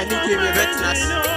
any dream of wetness.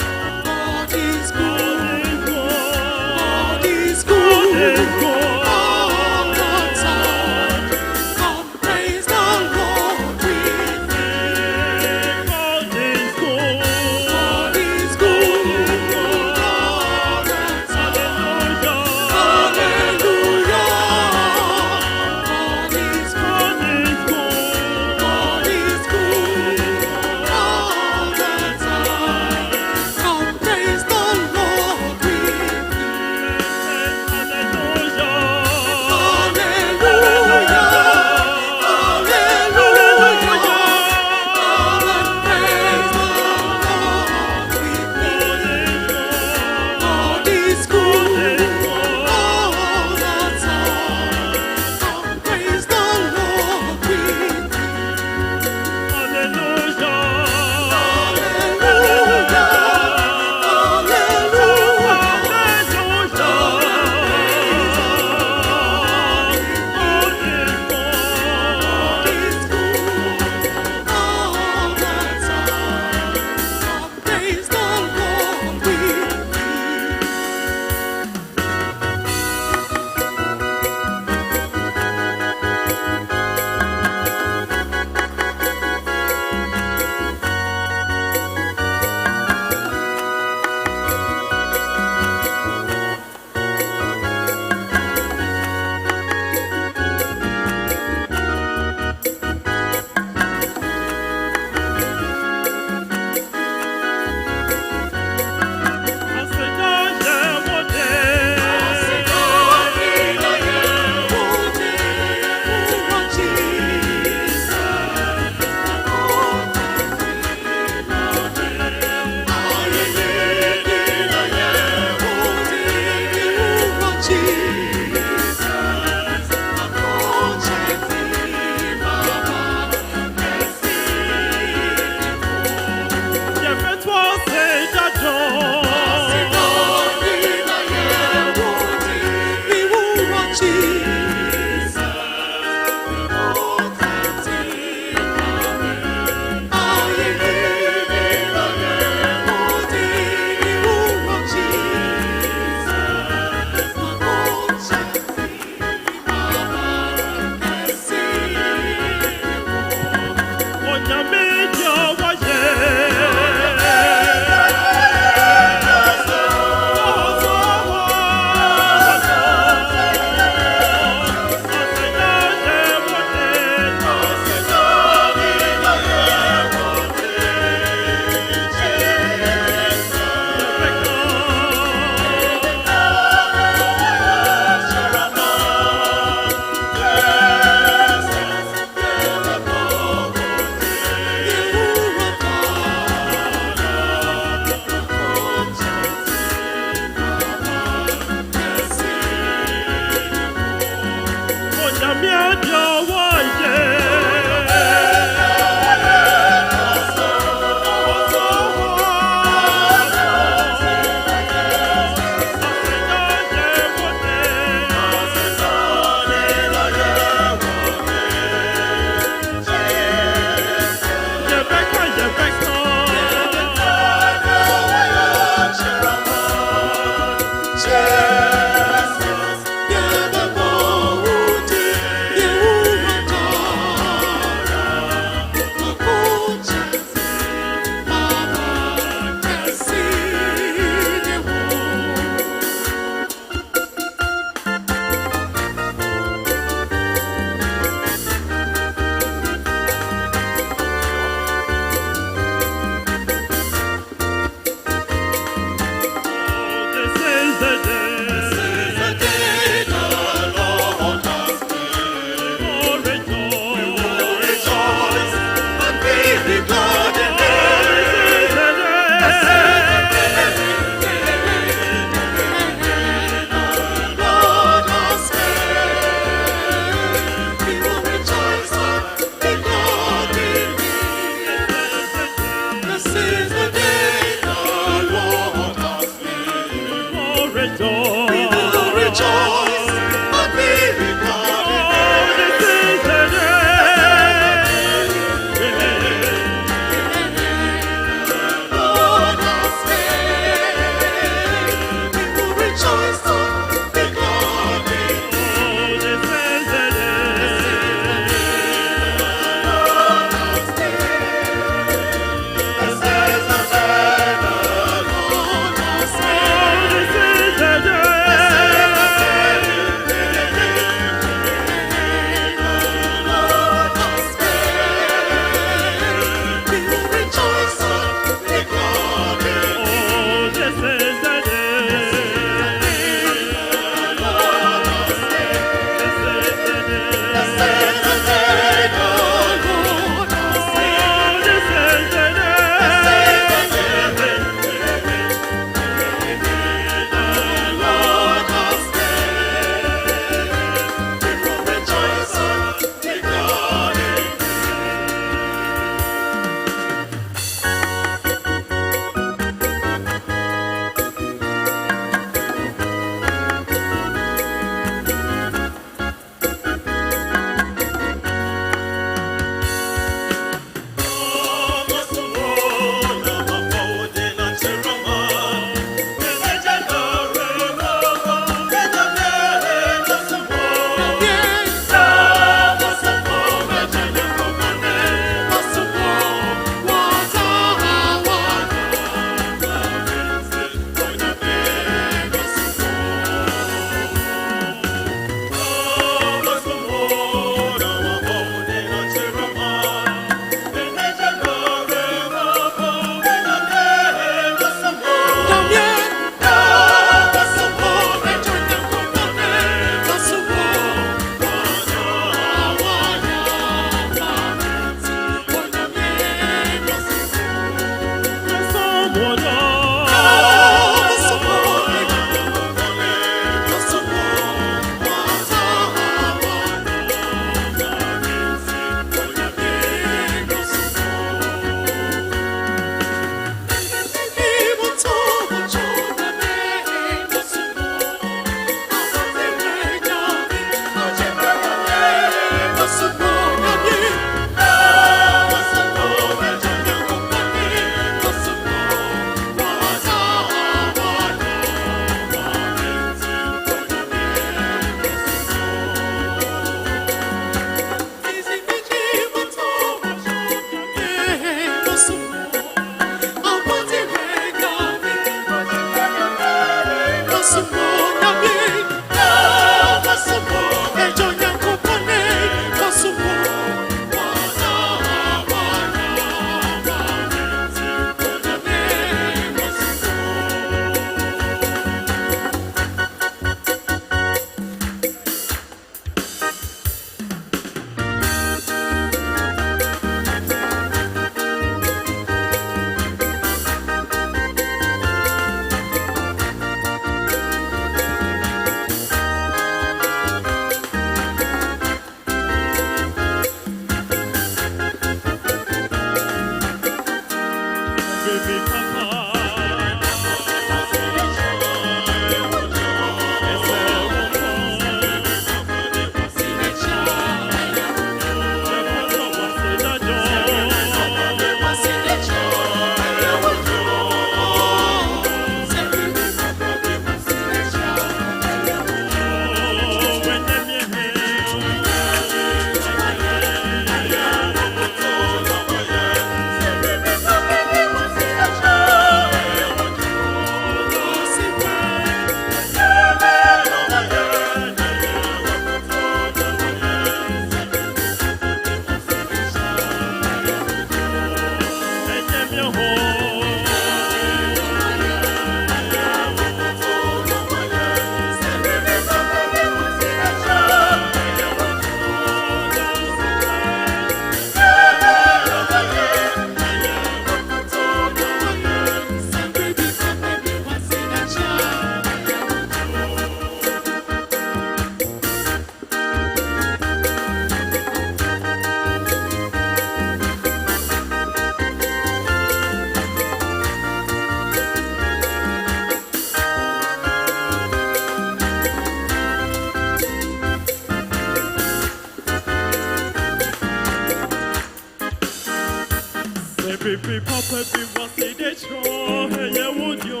Baby papa be was in the straw, and you would yo.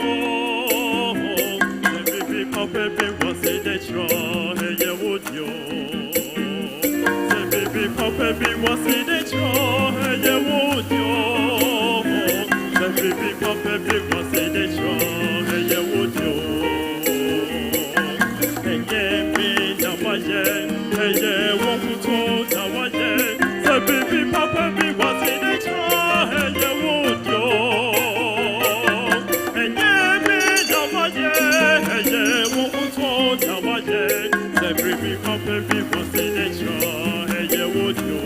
Baby papa be was in the straw, and you would yo. Baby papa be was in the straw, and you would yo. Baby papa be was in the straw, and you would yo. And yeah, me now I yeah, and yeah, won't you talk now I yeah. Baby papa be was in the straw, and you would yo. And yeah, me now I yeah, and yeah, won't you talk now I yeah. Baby papa be was in the straw, and you would yo.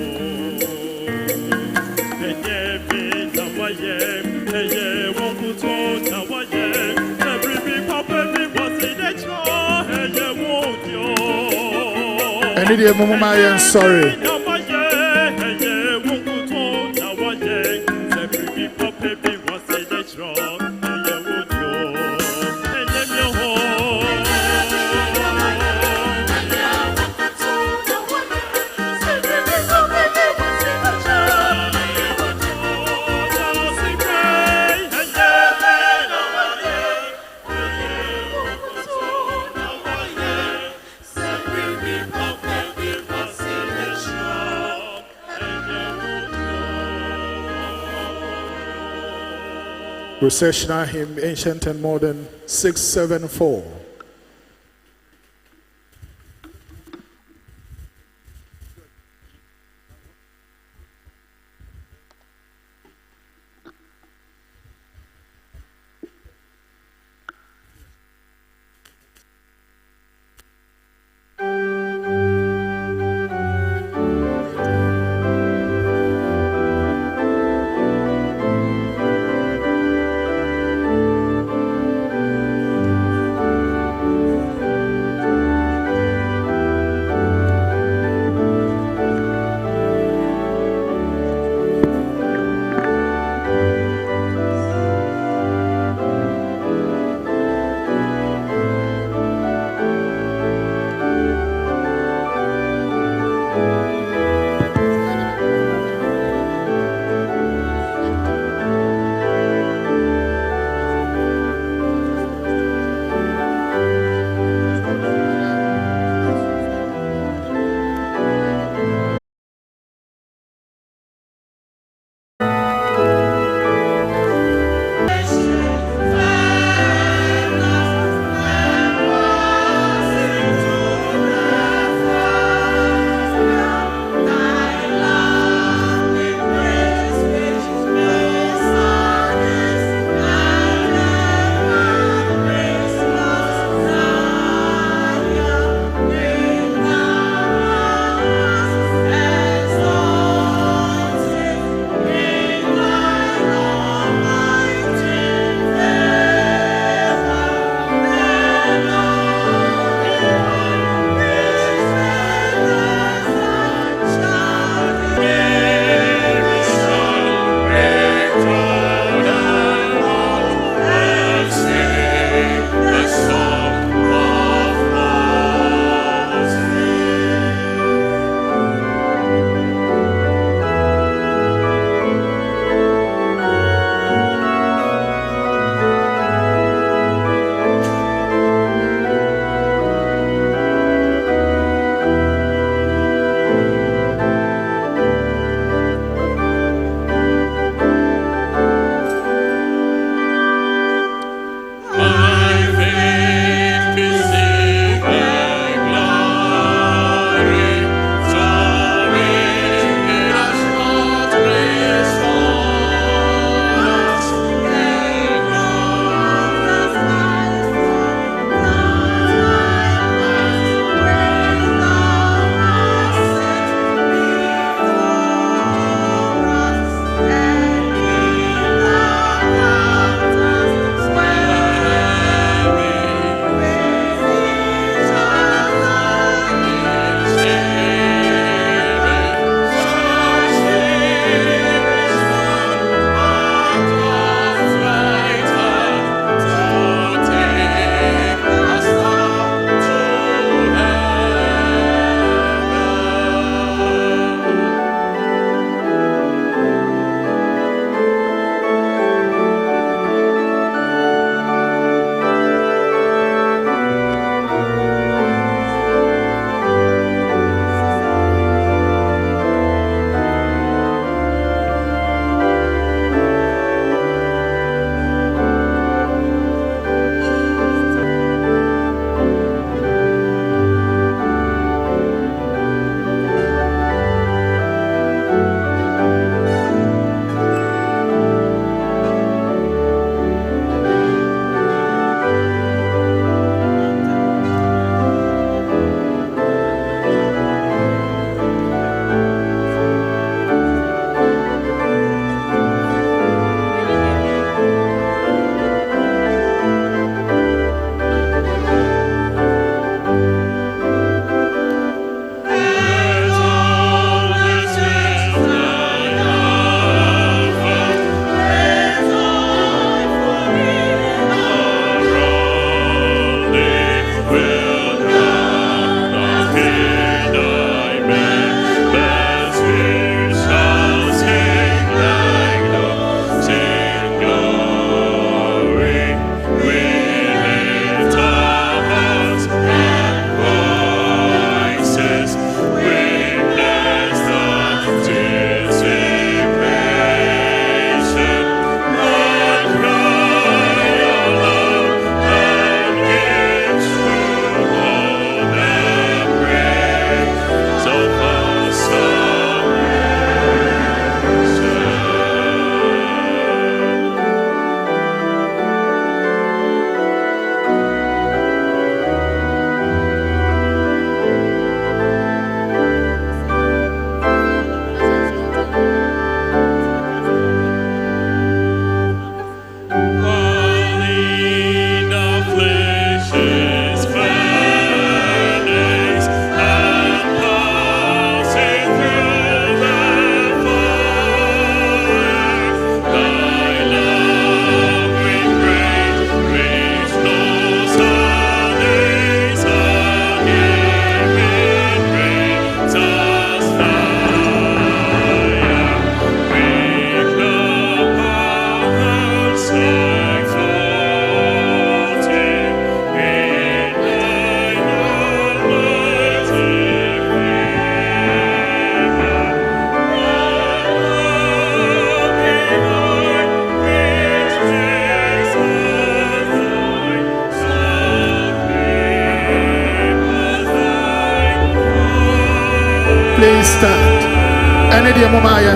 And yeah, me now I yeah, and yeah, won't you talk now I yeah. Baby papa be was in the straw, and you would yo. And it is Mama, I am sorry. Processional hymn, ancient and modern, 674.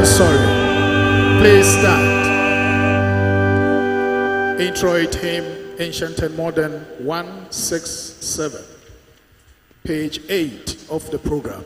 Sorry. Please stand. Introit hymn, Ancient and Modern 167, page 8 of the program.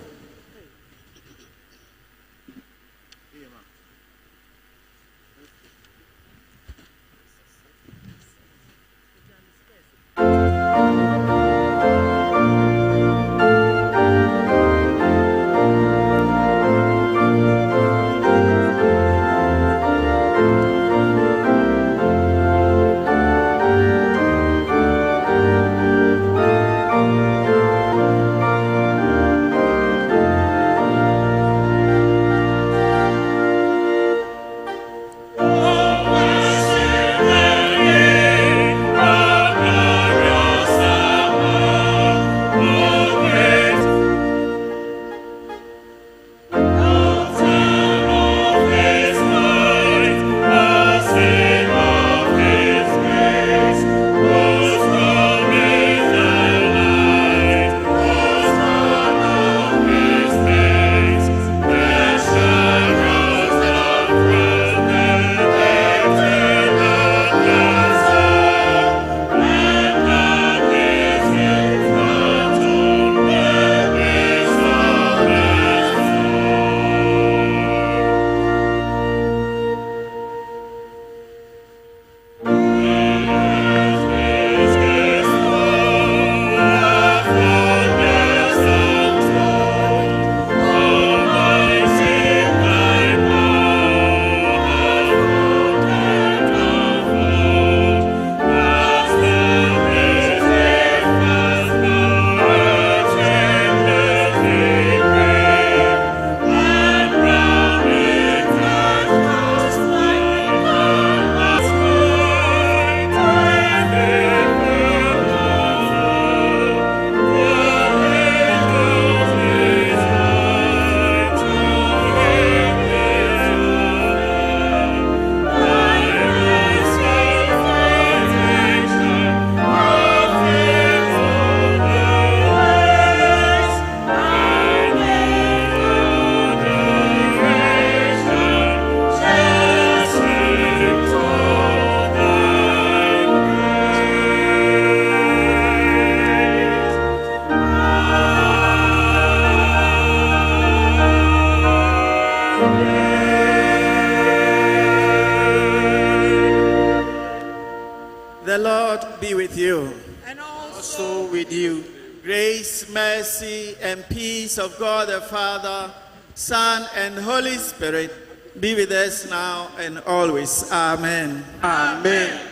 The Lord be with you. And also with you. Grace, mercy, and peace of God the Father, Son, and Holy Spirit be with us now and always. Amen. Amen.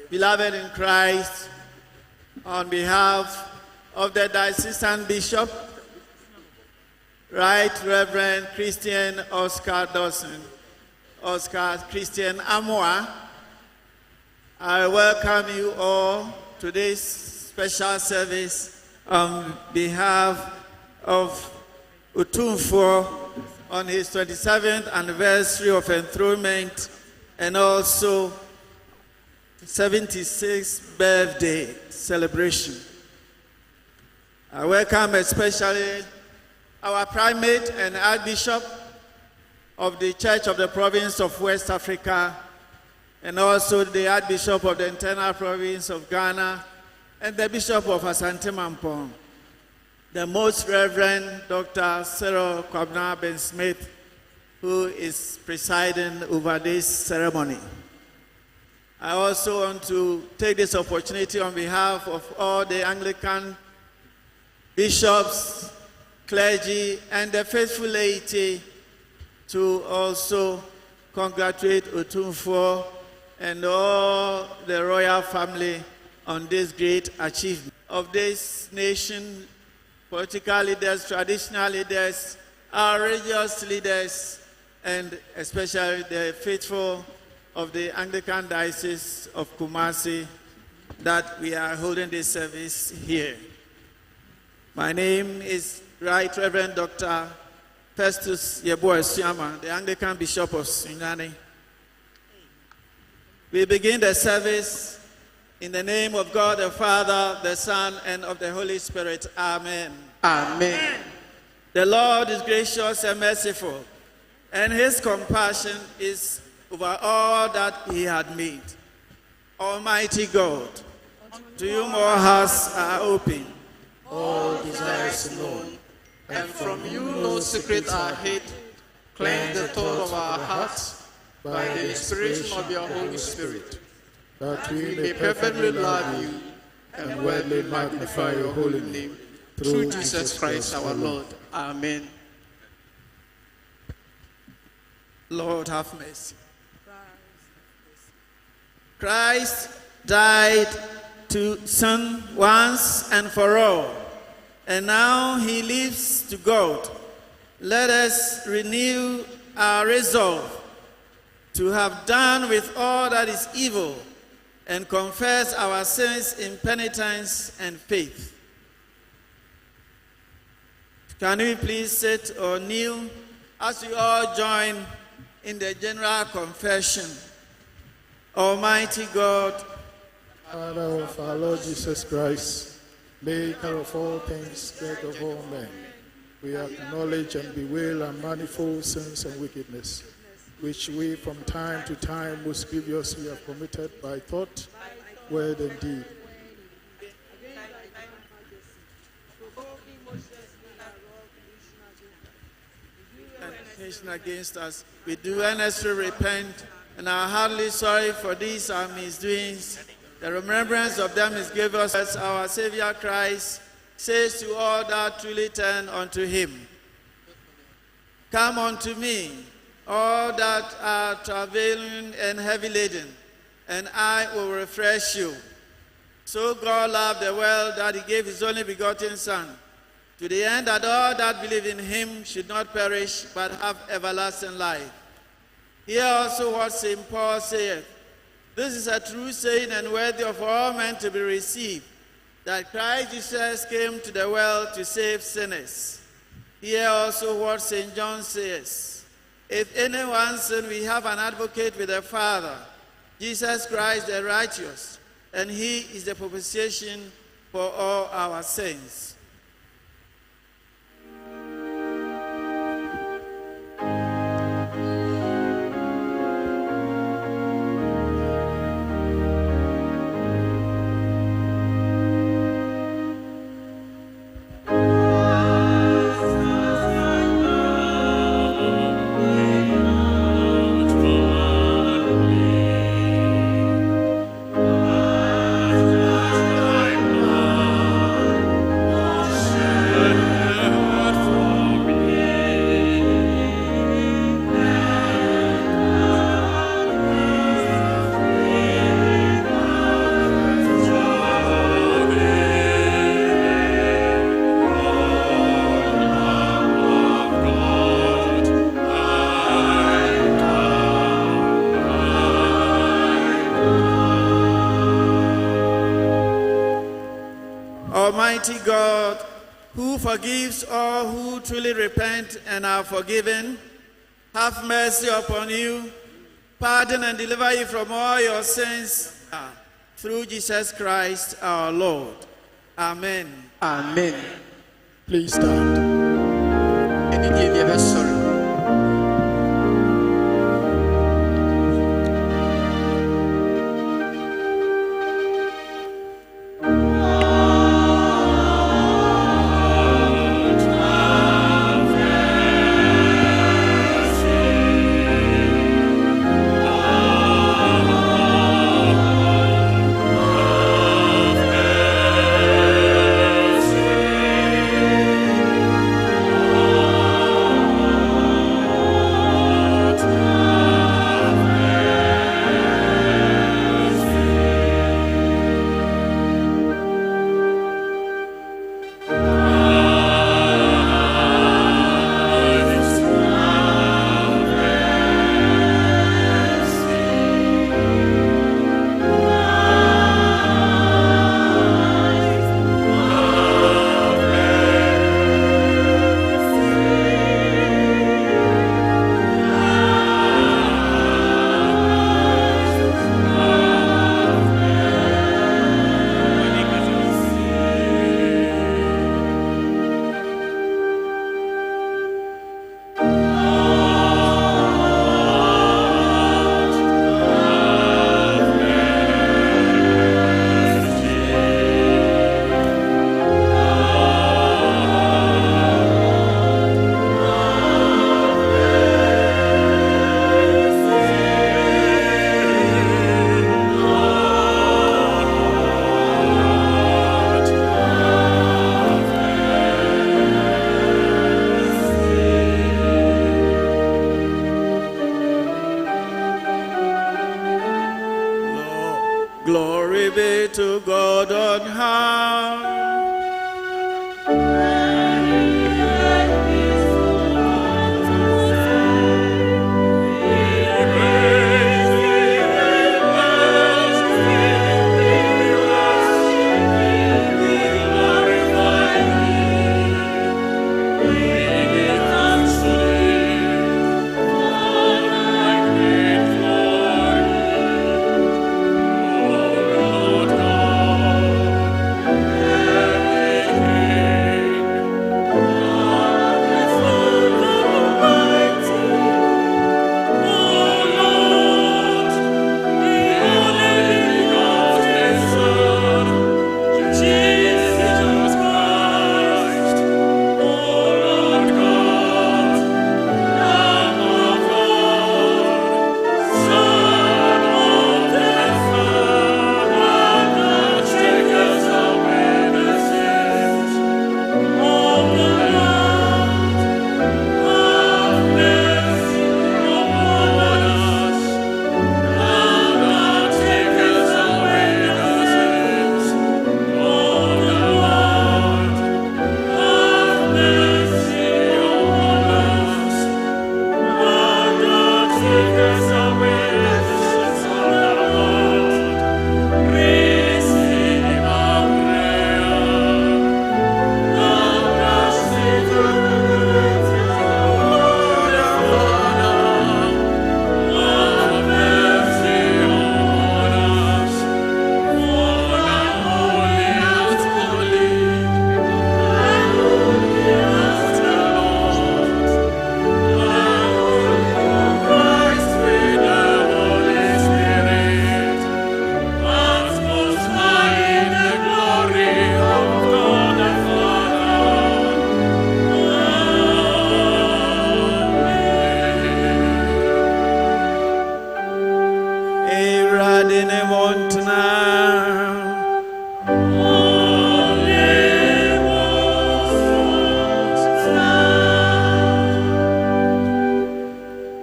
Beloved in Christ, on behalf of the diocesan bishop, Right Reverend Christian Oscar Dawson, Oscar Christian Amoa, I welcome you all to this special service on behalf of Otumfuo on his 27th anniversary of enthronement and also 76th birthday celebration. I welcome especially our primate and archbishop of the Church of the Province of West Africa, and also the Archbishop of the Internal Province of Ghana, and the Bishop of Asantehemaa, the Most Reverend Dr. Cyril Kwabena Ben Smith, who is presiding over this ceremony. I also want to take this opportunity on behalf of all the Anglican bishops, clergy, and the faithful laity to also congratulate Otumfuo and all the royal family on this great achievement of this nation, political leaders, traditional leaders, our religious leaders, and especially the faithful of the Anglican Diocese of Kumasi that we are holding this service here. My name is Right Reverend Dr. Festus Yeboah-Suama, the Anglican Bishop of Sunyani. We begin the service in the name of God the Father, the Son, and of the Holy Spirit. Amen. Amen. The Lord is gracious and merciful, and his compassion is over all that he had made. Almighty God, to you more hearts are open, all desires known, and from you no secret are hid. Cleanse the thought of our hearts by the inspiration of your Holy Spirit, that we may perfectly love you and worthily magnify your holy name. Through Jesus Christ our Lord. Amen. Lord, have mercy. Christ died to sin once and for all, and now he lives to God. Let us renew our resolve to have done with all that is evil and confess our sins in penitence and faith. Can we please sit or kneel as we all join in the general confession? Almighty God, Father of our Lord Jesus Christ, maker of all things, God of all men, we acknowledge and bewail our manifold sins and wickedness, which we from time to time most grievously have committed by thought, word, and deed. Against us, we do earnestly repent and are heartily sorry for these our misdoings. The remembrance of them is given us as our Savior Christ says to all that truly turn unto him. Come unto me, all that are travailing and heavy laden, and I will refresh you. So God loved the world that he gave his only begotten Son, to the end that all that believe in him should not perish, but have everlasting life. Hear also what St. Paul saith, this is a true saying and worthy of all men to be received, that Christ Jesus came to the world to save sinners. Hear also what St. John says, if anyone sin, we have an advocate with the Father, Jesus Christ the righteous, and he is the propitiation for all our sins. Almighty God, who forgives all who truly repent and are forgiven, have mercy upon you, pardon and deliver you from all your sins, through Jesus Christ our Lord. Amen. Amen. Please stand. And you give your sorrow. Glory be to God on high.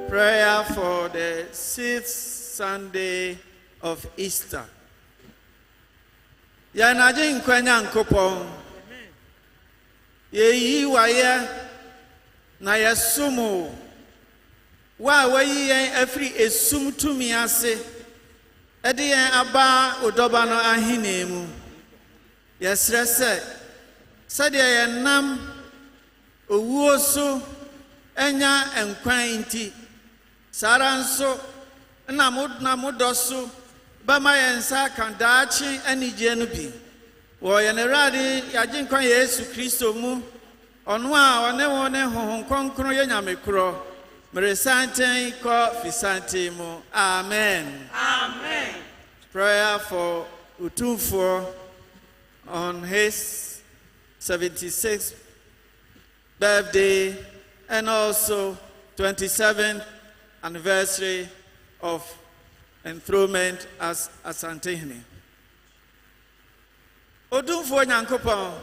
Prayer for the 6th Sunday of Easter. Yanaje nkwanya nkopon. Yeyi waye na yesumu. Wa wayi yen afri esum tumi ase. Ede yen aba odoba no ahine mu. Yesre se de yen nam owuo so enya enkwan nti saranso na modoso bama yensa kan daachi anije no bi wo yenerade yaje nkwan Yesu Kristo mu ono a one honhon kronkron ye nyamekro Asante ko Asante mu. Amen. Amen. Prayer for Otumfuo on his 76th birthday and also 27th anniversary of enthronement as Asantehemaa. Otumfuo nyankopon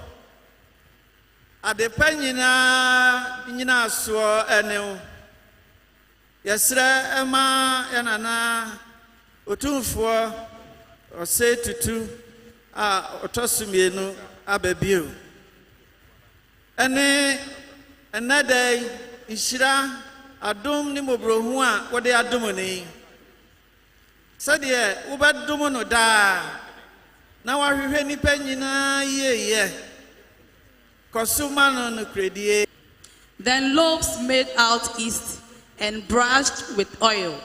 adepa nyina so ene yesra ema yanana Otumfuo Osei Tutu a otosumienu ababio ene enade ishira adom ni mobrohu a wode adom ni sade ubadom no da na wahwehwe nipa nyina yeye kosuma no kredie. Then loaves made out east and brushed with oil.